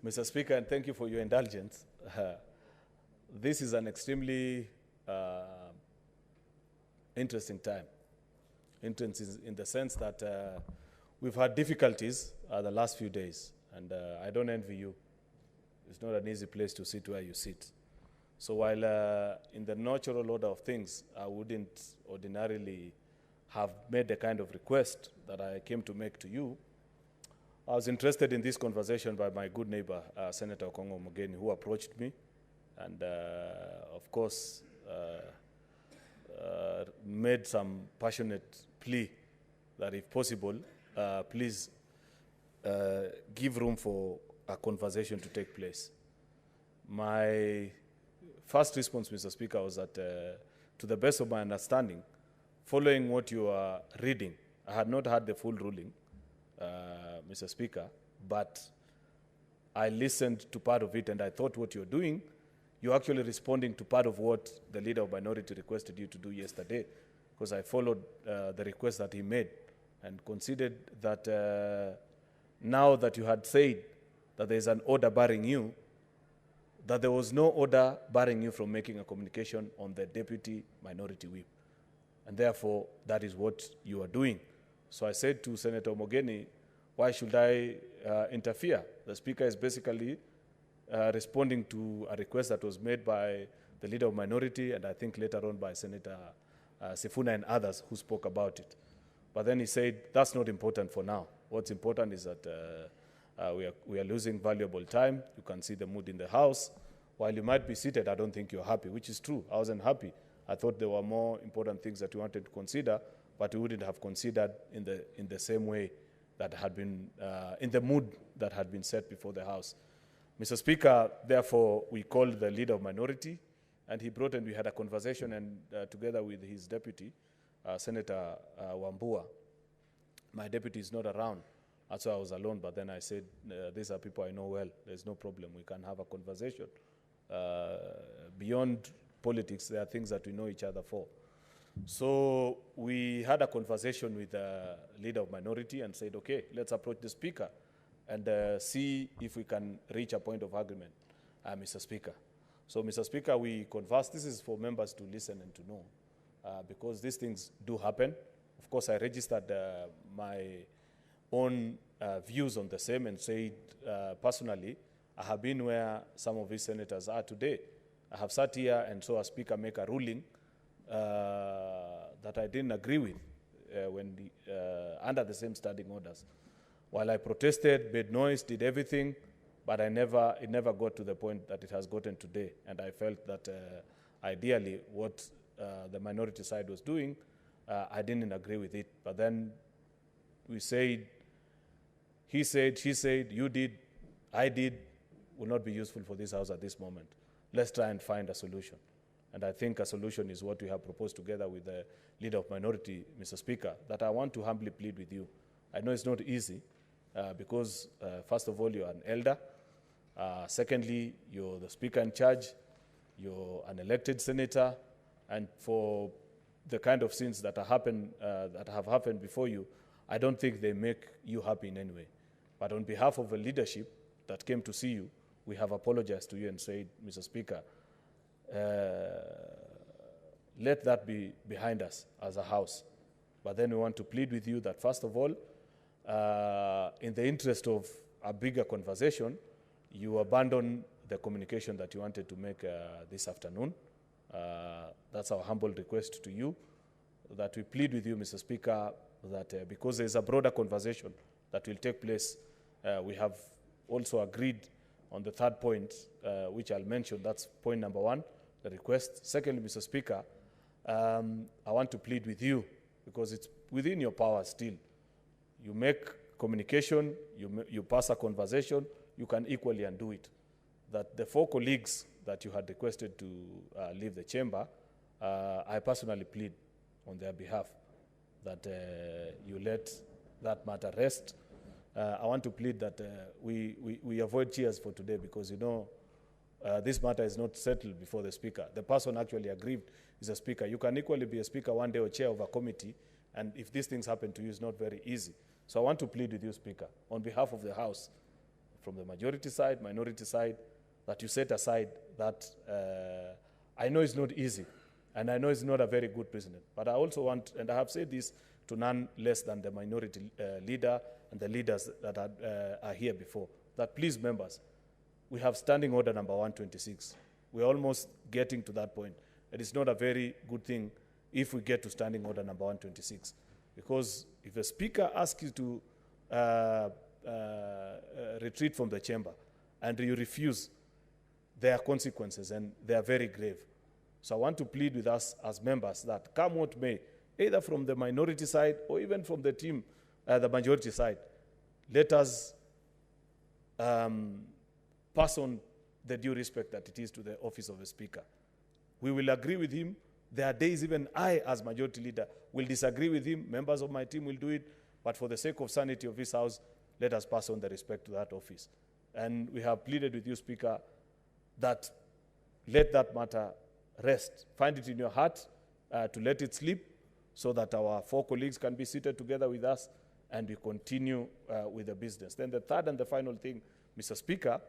Mr. Speaker, and thank you for your indulgence. This is an extremely interesting time. Interesting in the sense that we've had difficulties the last few days, and I don't envy you. It's not an easy place to sit where you sit. So while in the natural order of things, I wouldn't ordinarily have made the kind of request that I came to make to you, I was interested in this conversation by my good neighbor, Senator Kawira Mwangaza, who approached me and, of course, made some passionate plea that if possible, please give room for a conversation to take place. My first response, Mr. Speaker, was that to the best of my understanding, following what you are reading, I had not heard the full ruling, Mr. Speaker, but I listened to part of it and I thought what you're doing, you're actually responding to part of what the leader of minority requested you to do yesterday, because I followed the request that he made and considered that now that you had said that there's an order barring you, that there was no order barring you from making a communication on the deputy minority whip. And therefore, that is what you are doing. So I said to Senator Mwangaza, why should I interfere? The Speaker is basically responding to a request that was made by the leader of minority and I think later on by Senator Sifuna and others who spoke about it. But then he said, that's not important for now. What's important is that we are losing valuable time. You can see the mood in the House. While you might be seated, I don't think you're happy, which is true. I wasn't happy. I thought there were more important things that we wanted to consider, but we wouldn't have considered in the same way that had been, in the mood that had been set before the House. Mr. Speaker, therefore, we called the leader of minority, and he brought and we had a conversation, and together with his deputy, Senator Wambua. My deputy is not around, that's why I was alone, but then I said, these are people I know well, there's no problem, we can have a conversation. Beyond politics, there are things that we know each other for. So we had a conversation with the leader of minority and said, okay, let's approach the Speaker and see if we can reach a point of agreement, Mr. Speaker. So, Mr. Speaker, we conversed. This is for members to listen and to know, because these things do happen. Of course, I registered my own views on the same and said, personally, I have been where some of these senators are today. I have sat here and saw a Speaker make a ruling that I didn't agree with under the same standing orders. While I protested, made noise, did everything, but it never got to the point that it has gotten today. And I felt that ideally what the minority side was doing, I didn't agree with it. But then we said, he said, she said, you did, I did, will not be useful for this House at this moment. Let's try and find a solution. And I think a solution is what we have proposed together with the leader of minority, Mr. Speaker, that I want to humbly plead with you. I know it's not easy because, first of all, you're an elder. Secondly, you're the Speaker in charge. You're an elected senator. And for the kind of sins that have happened before you, I don't think they make you happy in any way. But on behalf of the leadership that came to see you, we have apologized to you and said, Mr. Speaker, let that be behind us as a House. But then we want to plead with you that, first of all, in the interest of a bigger conversation, you abandon the communication that you wanted to make this afternoon. That's our humble request to you, that we plead with you, Mr. Speaker, that because there's a broader conversation that will take place, we have also agreed on the third point, which I'll mention. That's point number one, the request. Secondly, Mr. Speaker, I want to plead with you, because it's within your power still. You make communication, you pass a conversation, you can equally undo it. That the 4 colleagues that you had requested to leave the chamber, I personally plead on their behalf that you let that matter rest. I want to plead that we avoid cheers for today, because, you know, this matter is not settled before the Speaker. The person actually aggrieved is a Speaker. You can equally be a Speaker one day or chair of a committee, and if these things happen to you, it's not very easy. So I want to plead with you, Speaker, on behalf of the House, from the majority side, minority side, that you set aside that I know it's not easy, and I know it's not a very good precedent, but I also want, and I have said this to none less than the minority leader and the leaders that are here before, that please, members, we have standing order number 126. We're almost getting to that point. It is not a very good thing if we get to standing order number 126, because if the speaker asks you to retreat from the chamber and you refuse, there are consequences, and they are very grave. So I want to plead with us as members that come what may, either from the minority side or even from the team, the majority side, let us pass on the due respect that it is to the office of the speaker. We will agree with him. There are days even I, as majority leader, will disagree with him. Members of my team will do it. But for the sake of sanity of this house, let us pass on the respect to that office. And we have pleaded with you, Speaker, that let that matter rest. Find it in your heart to let it sleep, so that our 4 colleagues can be seated together with us and we continue with the business. Then the third and the final thing, Mr. Speaker,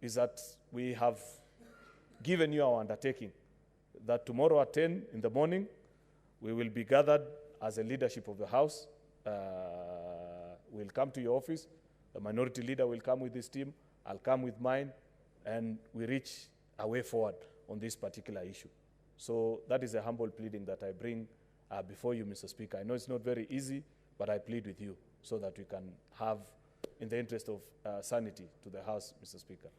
is that we have given you our undertaking that tomorrow at 10 in the morning, we will be gathered as a leadership of the House. We'll come to your office. The minority leader will come with his team. I'll come with mine, and we reach a way forward on this particular issue. So that is a humble pleading that I bring before you, Mr. Speaker. I know it's not very easy, but I plead with you so that we can have, in the interest of sanity to the House, Mr. Speaker.